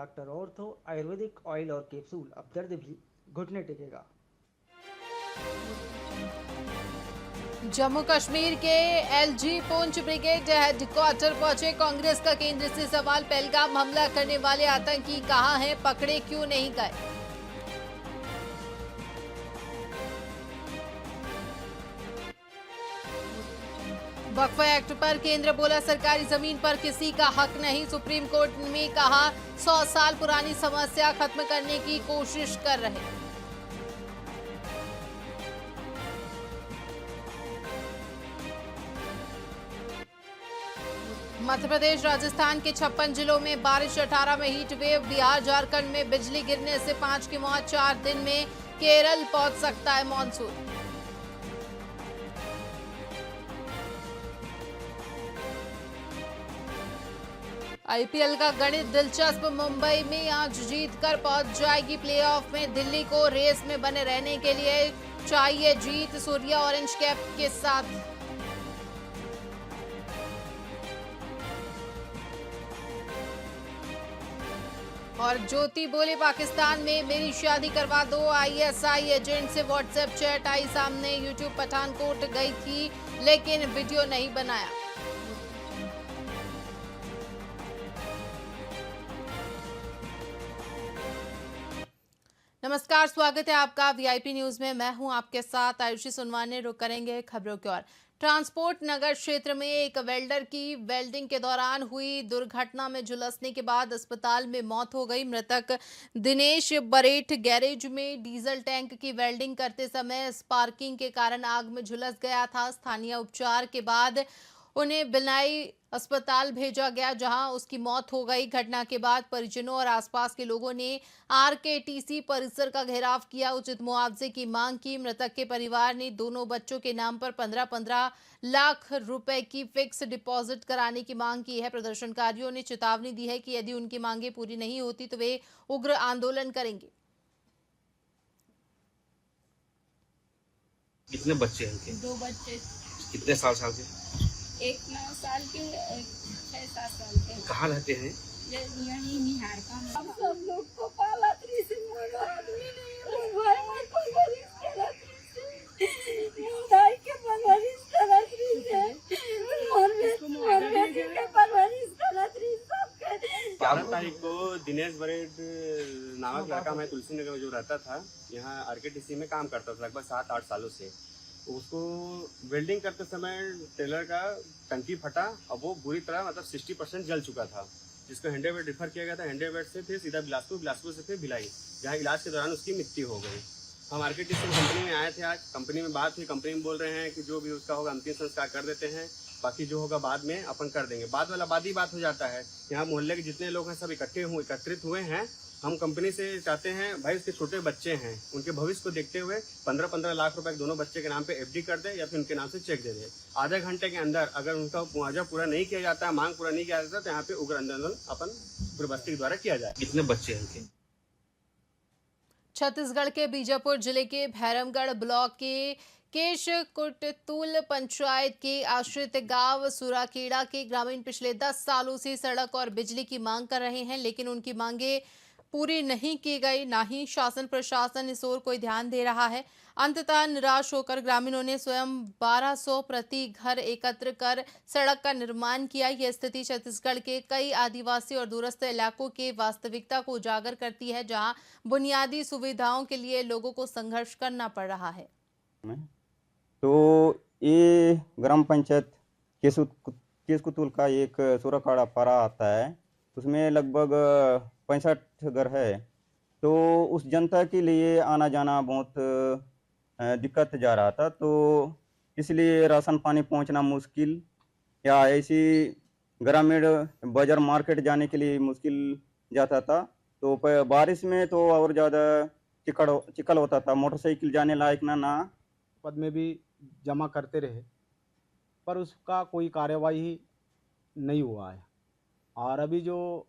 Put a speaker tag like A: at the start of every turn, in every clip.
A: Doctor ortho Ayurvedic oil और capsule. अब दर्द भी घुटने टेकेगा।
B: जम्मू कश्मीर के एलजी पुंछ ब्रिगेड हेडक्वार्टर पहुंचे कांग्रेस का केंद्र से सवाल, पहलगाम हमला करने वाले आतंकी कहां हैं, पकड़े क्यों नहीं गए। वक्फ एक्ट पर केंद्र बोला सरकारी जमीन पर किसी का हक नहीं, सुप्रीम कोर्ट में कहा 100 साल पुरानी समस्या खत्म करने की कोशिश कर रहे। मध्य प्रदेश राजस्थान के 56 जिलों में बारिश, 18 में हीट वेव, बिहार झारखंड में बिजली गिरने से 5 की मौत, 4 दिन में केरल पहुंच सकता है मानसून। आईपीएल का गणित दिलचस्प, मुंबई में आज जीतकर पहुंच जाएगी प्लेऑफ में, दिल्ली को रेस में बने रहने के लिए चाहिए जीत, सूर्या ऑरेंज कैप के साथ। और ज्योति बोले पाकिस्तान में मेरी शादी करवा दो, आईएसआई एजेंट से व्हाट्सएप चैट आई सामने, यूट्यूब पठानकोट गई थी लेकिन वीडियो नहीं बनाया। नमस्कार, स्वागत है आपका वीआईपी न्यूज में। मैं हूं आपके साथ आयुषी सुनवाने। रुक करेंगे खबरों की ओर। ट्रांसपोर्ट नगर क्षेत्र में एक वेल्डर की वेल्डिंग के दौरान हुई दुर्घटना में झुलसने के बाद अस्पताल में मौत हो गई। मृतक दिनेश बरेठ गैरेज में डीजल टैंक की वेल्डिंग करते समय स्पार्किंग के कारण आग में झुलस गया था। स्थानीय उपचार के बाद उन्हें बिनाई अस्पताल भेजा गया, जहां उसकी मौत हो गई। घटना के बाद परिजनों और आसपास के लोगों ने आरकेटीसी परिसर का घेराव किया, उचित मुआवजे की मांग की। मृतक के परिवार ने दोनों बच्चों के नाम पर 15-15 लाख रुपए की फिक्स डिपॉजिट कराने की मांग की है। प्रदर्शनकारियों ने चेतावनी दी है कि यदि उनकी मांगे पूरी नहीं होती तो वे उग्र आंदोलन करेंगे।
C: कितने बच्चे हैं इनके?
D: 2 बच्चे,
C: कितने साल साल के?
D: एक 9 साल के, एक 6-7 साल के।
C: कहाँ रहते हैं?
D: यही निहार का। हम सब लोग को पाला से मोर आदमी नहीं है, भाई मैं परवरिश करत से मुंडाई के परवरिश करत से मोर बेटी के परवरिश करत सब।
E: 12 तारीख को दिनेश बरेड नामक लड़का, मैं तुलसी नगर में जो रहता था, यहाँ आरकेटीसी में काम करता था लगभग 7-8 सालों से। उसको वेल्डिंग करते समय टेलर का टंकी फटा और वो बुरी तरह मतलब 60% जल चुका था, जिसको हैंडेवेट रेफर किया गया था। हैंडेवेट से फिर सीधा बिलासपुर से फिर भिलाई, जहाँ इलाज के दौरान उसकी मृत्यु हो गई। हम आरकेटीसी कंपनी में आए थे आज, कंपनी में बात हुई, कंपनी में बोल रहे हैं कि जो भी उसका होगा अंतिम संस्कार कर देते हैं, बाकी जो होगा बाद में अपन कर देंगे। बाद वाला बाद ही बात हो जाता है। यहाँ मोहल्ले के जितने लोग हैं सब एकत्रित हुए हैं। हम कंपनी से चाहते हैं भाई, उसके छोटे बच्चे हैं, उनके भविष्य को देखते हुए 15-15 लाख रुपए दोनों बच्चे के नाम पे एफडी कर दे या फिर उनके नाम से चेक दे दे। आधे घंटे के अंदर अगर उनका मुआवजा पूरा नहीं किया जाता है, मांग पूरा नहीं किया जाता, तो यहाँ पे उग्र आंदोलन अपन पूरे बस्ती के द्वारा किया जाए।
C: कितने बच्चे हैं इनके?
B: छत्तीसगढ़ के बीजापुर जिले के भैरमगढ़ ब्लॉक के केशकुटतुल पंचायत के आश्रित गांव सुराखेड़ा के ग्रामीण पिछले 10 सालों से सड़क और बिजली की मांग कर रहे हैं, लेकिन उनकी मांगे पूरी नहीं की गई, ना ही शासन प्रशासन इस ओर कोई ध्यान दे रहा है। अंततः निराश होकर ग्रामीणों ने स्वयं 1200 प्रति घर एकत्र कर सड़क का निर्माण किया। यह स्थिति छत्तीसगढ़ के कई आदिवासी और दूरस्थ इलाकों के वास्तविकता को उजागर करती है, जहां बुनियादी सुविधाओं के लिए लोगों को संघर्ष करना पड़ रहा है।
F: तो ये ग्राम पंचायत केशकुतुल का एक सुराखेड़ा पारा आता है, उसमें लगभग 65 घर है। तो उस जनता के लिए आना जाना बहुत दिक्कत जा रहा था, तो इसलिए राशन पानी पहुंचना मुश्किल या ऐसी ग्रामीण बाजार मार्केट जाने के लिए मुश्किल जाता था। तो बारिश में तो और ज़्यादा चिकल होता था, मोटरसाइकिल जाने लायक ना
G: पद में भी जमा करते रहे, पर उसका कोई कार्यवाही नहीं हुआ है। और अभी जो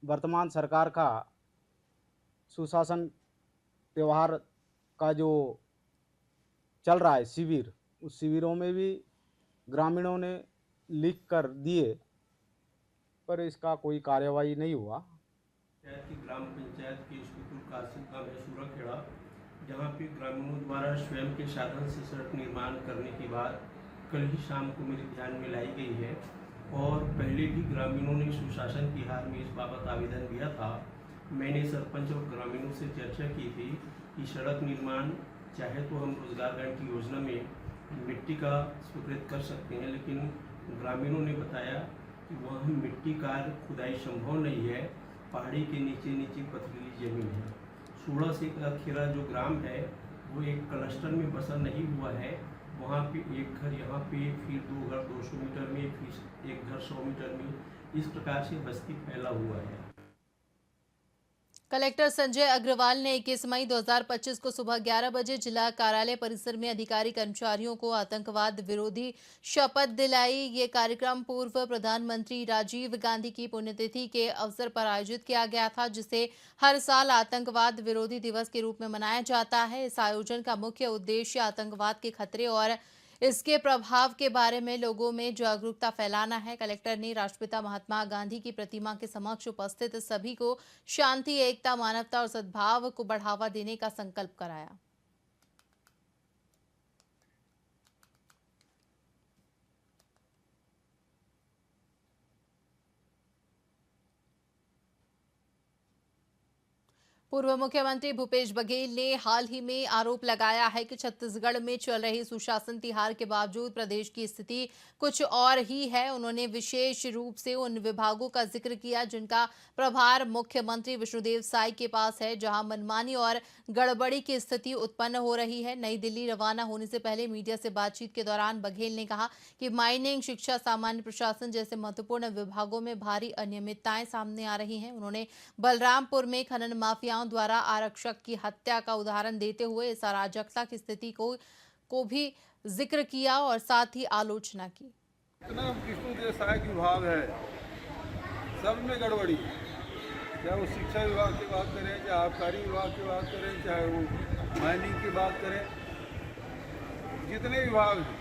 G: वर्तमान सरकार का सुशासन त्यौहार का जो चल रहा है शिविर, उस शिविरों में भी ग्रामीणों ने लिख कर दिए, पर इसका कोई कार्यवाही नहीं हुआ।
H: पंचायत की ग्राम पंचायत के स्कूल कासिम गाँव है सूराखेड़ा, जहाँ पे ग्रामीणों द्वारा स्वयं के साधन से सड़क निर्माण करने की बात कल ही शाम को मेरे ध्यान में लाई गई है और पहले भी ग्रामीणों ने सुशासन तिहार में इस बाबत आवेदन दिया था। मैंने सरपंच और ग्रामीणों से चर्चा की थी कि सड़क निर्माण चाहे तो हम रोजगार गारंटी योजना में मिट्टी का स्वीकृत कर सकते हैं, लेकिन ग्रामीणों ने बताया कि वहाँ मिट्टी का खुदाई संभव नहीं है, पहाड़ी के नीचे नीचे पथरीली जमीन है। सूड़ा से खेरा जो ग्राम है वो एक क्लस्टर में बसा नहीं हुआ है, वहाँ पे एक घर यहाँ पे, फिर 2 घर 200 मीटर में, फिर एक घर 100 मीटर में, इस प्रकार से बस्ती फैला हुआ है।
B: कलेक्टर संजय अग्रवाल ने 21 मई 2025 को सुबह 11 बजे जिला कार्यालय परिसर में अधिकारी कर्मचारियों को आतंकवाद विरोधी शपथ दिलाई। ये कार्यक्रम पूर्व प्रधानमंत्री राजीव गांधी की पुण्यतिथि के अवसर पर आयोजित किया गया था, जिसे हर साल आतंकवाद विरोधी दिवस के रूप में मनाया जाता है। इस आयोजन का मुख्य उद्देश्य आतंकवाद के खतरे और इसके प्रभाव के बारे में लोगों में जागरूकता फैलाना है। कलेक्टर ने राष्ट्रपिता महात्मा गांधी की प्रतिमा के समक्ष उपस्थित सभी को शांति, एकता, मानवता और सद्भाव को बढ़ावा देने का संकल्प कराया। पूर्व मुख्यमंत्री भूपेश बघेल ने हाल ही में आरोप लगाया है कि छत्तीसगढ़ में चल रही सुशासन तिहार के बावजूद प्रदेश की स्थिति कुछ और ही है। उन्होंने विशेष रूप से उन विभागों का जिक्र किया जिनका प्रभार मुख्यमंत्री विष्णुदेव साय के पास है, जहां मनमानी और गड़बड़ी की स्थिति उत्पन्न हो रही है। नई दिल्ली रवाना होने से पहले मीडिया से बातचीत के दौरान बघेल ने कहा कि माइनिंग, शिक्षा, सामान्य प्रशासन जैसे महत्वपूर्ण विभागों में भारी अनियमितताएं सामने आ रही हैं। उन्होंने बलरामपुर में खनन माफियाओं द्वारा आरक्षक की हत्या का उदाहरण देते हुए इस अराजकता की स्थिति को भी जिक्र किया और साथ ही आलोचना की।
I: इतना विष्णुदेव साय की विभाग है, सब में गड़बड़ी, चाहे वो शिक्षा विभाग की बात करें, चाहे आबकारी विभाग की बात करें, चाहे वो माइनिंग की बात करें, जितने विभाग हैं,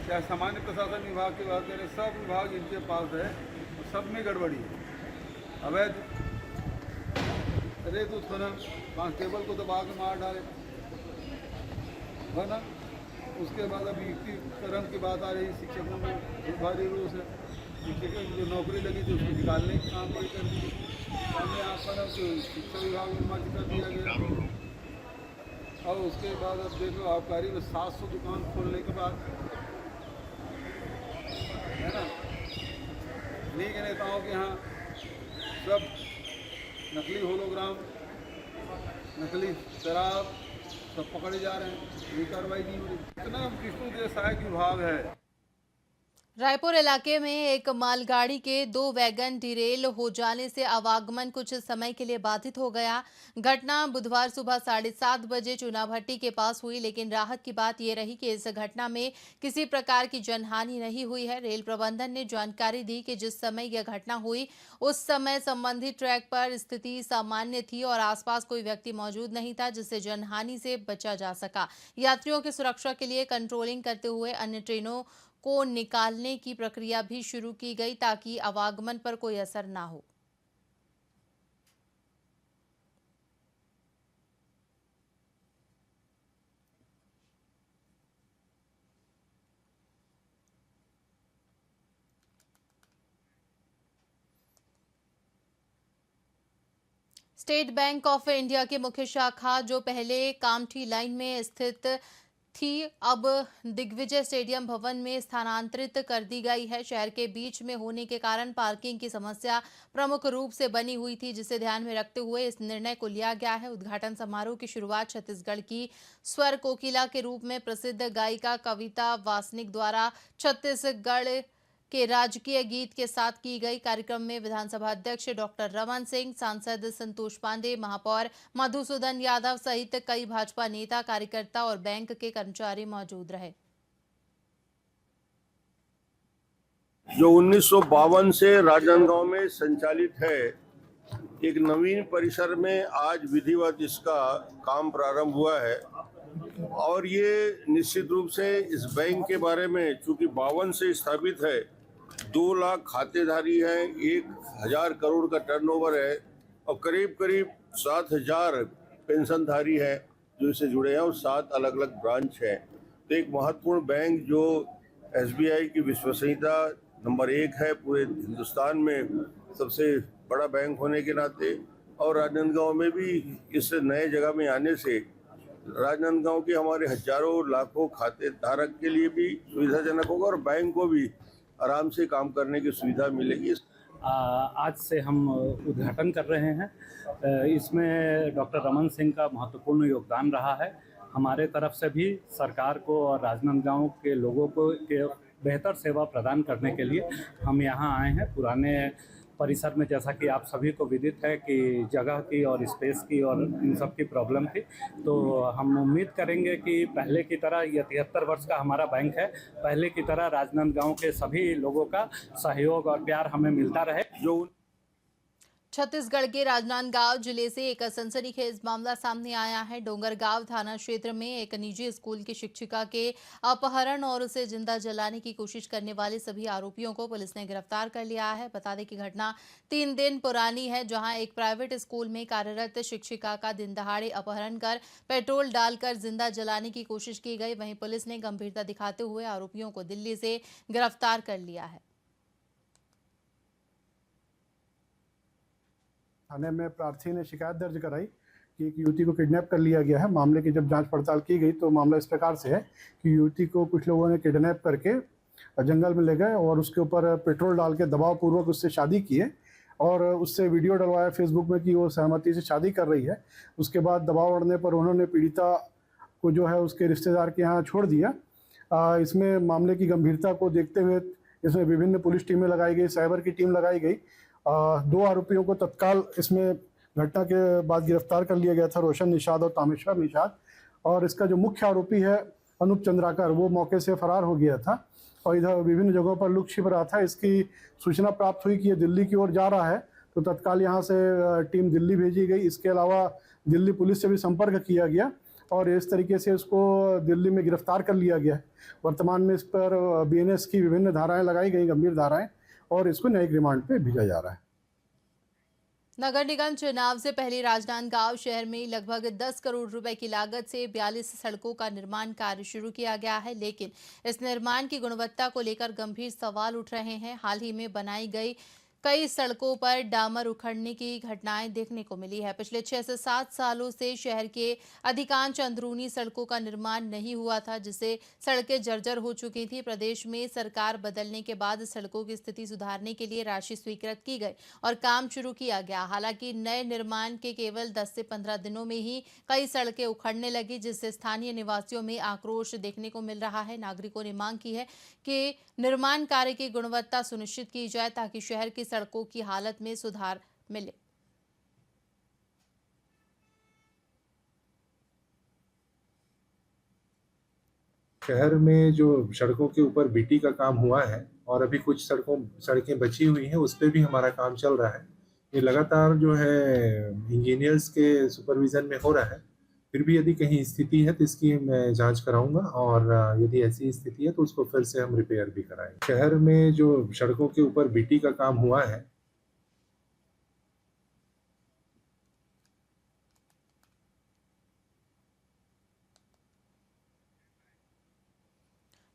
I: चाहे सामान्य प्रशासन विभाग की बात करें, सब विभाग इनके पास है, सब में गड़बड़ी है। अवैध रेत उत्खनन, कांस्टेबल को दबा के मार डाले, है ना। उसके बाद अभी युक्तिकरण की बात आ रही, शिक्षकों में भारी रोष है, शिक्षकों की जो नौकरी लगी थी उसको निकालने की काम कर दी, हमने आप पर शिक्षा विभाग में मांग कर दिया गया। और उसके बाद अब देखो आबकारी में 700 दुकान खोलने के बाद, है ना, लीग नेताओं के यहाँ सब नकली होलोग्राम, नकली शराब सब पकड़े जा रहे हैं, कोई कार्रवाई नहीं हो रही। इतना विष्णुदेव साय की विभाग है।
B: रायपुर इलाके में एक मालगाड़ी के 2 वैगन डिरेल हो जाने से आवागमन कुछ समय के लिए बाधित हो गया। घटना बुधवार सुबह 7:30 बजे चूनाभट्टी के पास हुई, लेकिन राहत की बात यह रही कि इस घटना में किसी प्रकार की जनहानि नहीं हुई है। रेल प्रबंधन ने जानकारी दी कि जिस समय यह घटना हुई उस समय संबंधित ट्रैक पर स्थिति सामान्य थी और आसपास कोई व्यक्ति मौजूद नहीं था, जिससे जनहानि से बचा जा सका। यात्रियों की सुरक्षा के लिए कंट्रोलिंग करते हुए अन्य ट्रेनों को निकालने की प्रक्रिया भी शुरू की गई ताकि आवागमन पर कोई असर ना हो। स्टेट बैंक ऑफ इंडिया की मुख्य शाखा जो पहले कामठी लाइन में स्थित थी, अब दिग्विजय स्टेडियम भवन में स्थानांतरित कर दी गई है। शहर के बीच में होने के कारण पार्किंग की समस्या प्रमुख रूप से बनी हुई थी, जिसे ध्यान में रखते हुए इस निर्णय को लिया गया है। उद्घाटन समारोह की शुरुआत छत्तीसगढ़ की स्वर कोकिला के रूप में प्रसिद्ध गायिका कविता वासनिक द्वारा छत्तीसगढ़ के राजकीय गीत के साथ की गई। कार्यक्रम में विधानसभा अध्यक्ष डॉक्टर रमन सिंह, सांसद संतोष पांडे, महापौर मधुसूदन यादव सहित कई भाजपा नेता, कार्यकर्ता और बैंक के कर्मचारी मौजूद रहे।
J: जो 1952 से राजनांदगांव में संचालित है, एक नवीन परिसर में आज विधिवत इसका काम प्रारंभ हुआ है। और ये निश्चित रूप से इस बैंक के बारे में, चूंकि 52 से स्थापित है, 2 लाख खातेधारी हैं, 1,000 करोड़ का टर्नओवर है और करीब करीब 7,000 पेंशनधारी हैं जो इससे जुड़े हैं और 7 अलग अलग ब्रांच हैं। तो एक महत्वपूर्ण बैंक जो SBI की विश्वसनीयता नंबर 1 है पूरे हिंदुस्तान में, सबसे बड़ा बैंक होने के नाते, और राजनांदगांव में भी इस नए जगह में आने से राजनांदगांव के हमारे हजारों लाखों खाते धारक के लिए भी सुविधाजनक होगा और बैंक को भी आराम से काम करने की सुविधा मिलेगी।
K: आज से हम उद्घाटन कर रहे हैं। इसमें डॉक्टर रमन सिंह का महत्वपूर्ण योगदान रहा है। हमारे तरफ से भी सरकार को और राजनांदगांव के लोगों को के बेहतर सेवा प्रदान करने के लिए हम यहाँ आए हैं। पुराने परिसर में जैसा कि आप सभी को विदित है कि जगह की और स्पेस की और इन सब की प्रॉब्लम थी, तो हम उम्मीद करेंगे कि पहले की तरह ये 73 वर्ष का हमारा बैंक है, पहले की तरह राजनांदगांव के सभी लोगों का सहयोग और प्यार हमें मिलता रहे। जो
B: छत्तीसगढ़ के राजनांदगांव जिले से एक सनसनीखेज मामला सामने आया है। डोंगरगांव थाना क्षेत्र में एक निजी स्कूल की शिक्षिका के अपहरण और उसे जिंदा जलाने की कोशिश करने वाले सभी आरोपियों को पुलिस ने गिरफ्तार कर लिया है। बता दें कि घटना 3 दिन पुरानी है, जहां एक प्राइवेट स्कूल में कार्यरत शिक्षिका का दिन दहाड़े अपहरण कर पेट्रोल डालकर जिंदा जलाने की कोशिश की गई। वहीं पुलिस ने गंभीरता दिखाते हुए आरोपियों को दिल्ली से गिरफ्तार कर लिया है।
L: थाने में प्रार्थी ने शिकायत दर्ज कराई कि एक युवती को किडनैप कर लिया गया है। मामले की जब जांच पड़ताल की गई तो मामला इस प्रकार से है कि युवती को कुछ लोगों ने किडनैप करके जंगल में ले गए और उसके ऊपर पेट्रोल डाल के दबावपूर्वक उससे शादी की है और उससे वीडियो डलवाया फेसबुक में कि वो सहमति से शादी कर रही है। उसके बाद दबाव बढ़ने पर उन्होंने पीड़िता को जो है उसके रिश्तेदार के यहाँ छोड़ दिया। इसमें मामले की गंभीरता को देखते हुए इसमें विभिन्न पुलिस टीमें लगाई गई, साइबर की टीम लगाई गई। 2 आरोपियों को तत्काल इसमें घटना के बाद गिरफ्तार कर लिया गया था, रोशन निषाद और तामेश्वर निषाद। और इसका जो मुख्य आरोपी है अनूप चंद्राकर, वो मौके से फरार हो गया था और इधर विभिन्न जगहों पर लुक छिप रहा था। इसकी सूचना प्राप्त हुई कि ये दिल्ली की ओर जा रहा है, तो तत्काल यहाँ से टीम दिल्ली भेजी गई। इसके अलावा दिल्ली पुलिस से भी संपर्क किया गया और इस तरीके से इसको दिल्ली में गिरफ्तार कर लिया गया है। वर्तमान में इस पर BNS की विभिन्न धाराएं लगाई गई, गंभीर धाराएं, और इसको न्यायिक रिमांड पे भेजा जा रहा है।
B: नगर निगम चुनाव से पहले राजनांदगांव शहर में लगभग 10 करोड़ रुपए की लागत से 42 सड़कों का निर्माण कार्य शुरू किया गया है, लेकिन इस निर्माण की गुणवत्ता को लेकर गंभीर सवाल उठ रहे हैं। हाल ही में बनाई गई कई सड़कों पर डामर उखड़ने की घटनाएं देखने को मिली है। पिछले 6 से 7 सालों से शहर के अधिकांश अंदरूनी सड़कों का निर्माण नहीं हुआ था, जिससे सड़कें जर्जर हो चुकी थी। प्रदेश में सरकार बदलने के बाद सड़कों की स्थिति सुधारने के लिए राशि स्वीकृत की गई और काम शुरू किया गया। हालांकि नए निर्माण के केवल 10 से 15 दिनों में ही कई सड़कें उखड़ने लगी, जिससे स्थानीय निवासियों में आक्रोश देखने को मिल रहा है। नागरिकों ने मांग की है कि निर्माण कार्य की गुणवत्ता सुनिश्चित की जाए ताकि शहर की सड़कों की हालत में सुधार मिले।
M: शहर में जो सड़कों के ऊपर BT का काम हुआ है और अभी कुछ सड़कें बची हुई हैं, उस पर भी हमारा काम चल रहा है। ये लगातार जो है इंजीनियर्स के सुपरविजन में हो रहा है। फिर भी यदि कहीं स्थिति है तो इसकी मैं जांच कराऊंगा और यदि ऐसी स्थिति है तो उसको फिर से हम रिपेयर भी कराएंगे। शहर में जो सड़कों के ऊपर BT का काम हुआ है,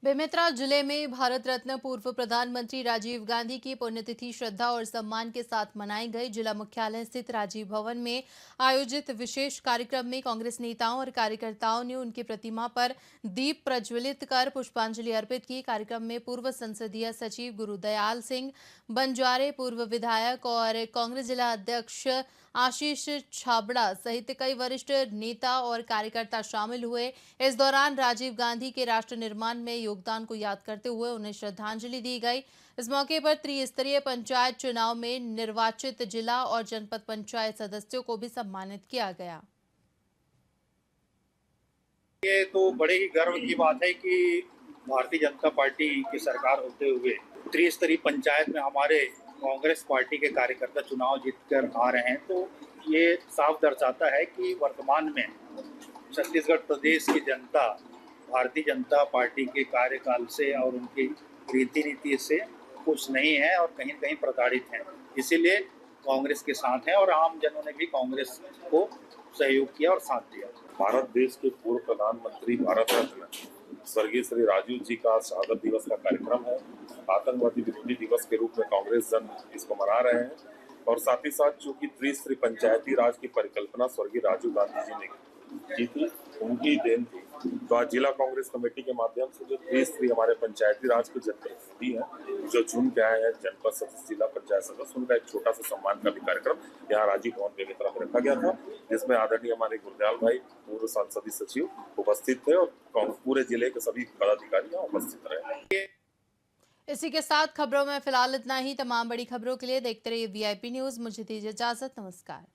B: बेमेतरा जिले में भारत रत्न पूर्व प्रधानमंत्री राजीव गांधी की पुण्यतिथि श्रद्धा और सम्मान के साथ मनाई गई। जिला मुख्यालय स्थित राजीव भवन में आयोजित विशेष कार्यक्रम में कांग्रेस नेताओं और कार्यकर्ताओं ने उनकी प्रतिमा पर दीप प्रज्वलित कर पुष्पांजलि अर्पित की। कार्यक्रम में पूर्व संसदीय सचिव गुरुदयाल सिंह बंजारे, पूर्व विधायक और कांग्रेस जिला अध्यक्ष आशीष छाबड़ा सहित कई वरिष्ठ नेता और कार्यकर्ता शामिल हुए। इस दौरान राजीव गांधी के राष्ट्र निर्माण में योगदान को याद करते हुए उन्हें श्रद्धांजलि दी गई। इस मौके पर त्रिस्तरीय पंचायत चुनाव में निर्वाचित जिला और जनपद पंचायत सदस्यों को भी सम्मानित किया गया।
N: ये तो बड़े ही गर्व की बात है कि भारतीय जनता पार्टी की सरकार होते हुए त्रिस्तरीय पंचायत में हमारे कांग्रेस पार्टी के कार्यकर्ता चुनाव जीतकर आ रहे हैं, तो ये साफ दर्शाता है कि वर्तमान में छत्तीसगढ़ प्रदेश की जनता भारतीय जनता पार्टी के कार्यकाल से और उनकी रीति नीति से खुश नहीं है और कहीं न कहीं प्रताड़ित हैं। इसीलिए कांग्रेस के साथ हैं और आम जनों ने भी कांग्रेस को सहयोग किया और साथ दिया।
O: भारत देश के पूर्व प्रधानमंत्री भारत रत्न स्वर्गीय श्री राजीव जी का शहादत दिवस का कार्यक्रम है। आतंकवादी विरोधी दिवस के रूप में कांग्रेस जन इसको मना रहे हैं और साथ ही साथ जो कि त्रिस्तरीय पंचायती राज की परिकल्पना स्वर्गीय राजीव गांधी जी ने की थी, उनकी देन थी। तो आज जिला कांग्रेस कमेटी के माध्यम से जो त्रिस्तरीय हमारे पंचायती राज के जनप्रतिनिधि हैं जो चुन के आए हैं जनपद सदस्य, जिला पंचायत सदस्य, उनका एक छोटा सा सम्मान का भी कार्यक्रम यहाँ राजीव भवन के तरफ रखा गया था, जिसमें आदरणीय हमारे गुरदयाल भाई पूर्व संसदीय सचिव उपस्थित थे और पूरे जिले के सभी पदाधिकारी यहाँ उपस्थित रहे।
B: इसी के साथ खबरों में फिलहाल इतना ही। तमाम बड़ी खबरों के लिए देखते रहिए VIP न्यूज। मुझे दीजिए इजाजत। नमस्कार।